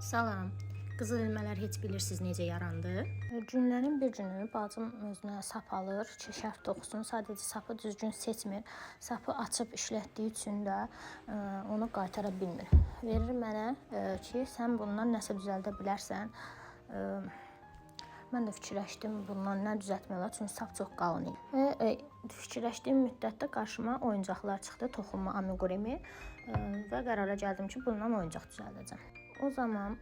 Salam. Qızıl ilmələr heç bilirsiniz necə yarandı? Günlərin bir günü bacım özünə sap alır ki, şərf toxusun. Sadəcə sapı düzgün seçmir. Sapı açıb işlətdiyi üçün də onu qaytara bilmir. Verir mənə ki, sən bundan nəsə düzəldə bilərsən. Mən də fikirləşdim bundan nə düzəltmək olar, çünki sap çox qalın idi. Və fikirləşdiyim müddətdə qarşıma oyuncaqlar çıxdı, toxunma amigurumi və qərara gəldim ki, bundan oyuncaq düzəldəcəm. O zaman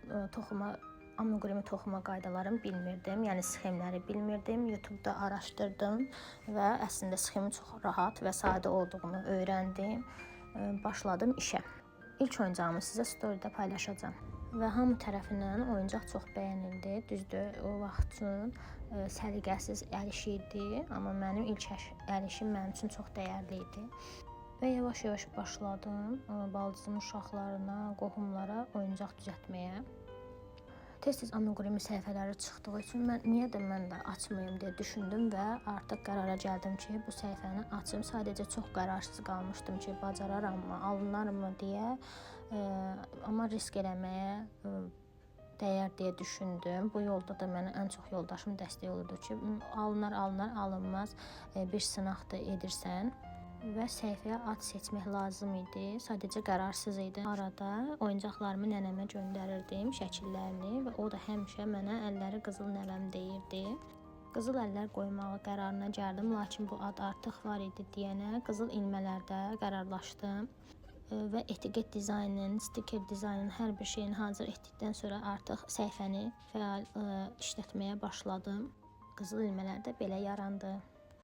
amigurumi toxuma qaydalarını bilmirdim, yəni sxemləri bilmirdim. YouTube-da araşdırdım və əslində sxemi çox rahat və sadə olduğunu öyrəndim. Başladım işə. İlk oyuncağımı sizə story-də paylaşacağam. Və hamı tərəfindən oyuncaq çox bəyənildi. Düzdür, o vaxt üçün səliqəsiz əl işi idi, amma mənim ilk əl işim mənim üçün çox dəyərli idi. Və yavaş-yavaş başladım baldızım uşaqlarına, qohumlara oyuncaq düzəltməyə. Tez-tez amigurumi səhifələri çıxdığı üçün niyə mən də açmayım deyə düşündüm və artıq qərara gəldim ki, bu səhifəni açım. Sadəcə çox qərarsız qalmışdım ki, bacararamı, alınarmı deyə, amma risk eləməyə dəyər deyə düşündüm. Bu yolda da mənə ən çox yoldaşım dəstək olurdu ki, alınar, alınmaz, bir sınaqda edirsən. Və səhifəyə ad seçmək lazım idi. Sadəcə qərarsız idi. Arada oyuncaqlarımı nənəmə göndərirdim, şəkillərini və o da həmişə mənə əlləri qızıl nəvəm deyirdi. Qızıl əllər qoymağa qərarına gəldim, lakin bu ad artıq var idi deyənə qızıl ilmələrdə qərarlaşdım. Və etiket dizaynının, stiker dizaynının hər bir şeyini hazır etdikdən sonra artıq səhifəni fəal işlətməyə başladım. Qızıl ilmələr də belə yarandı.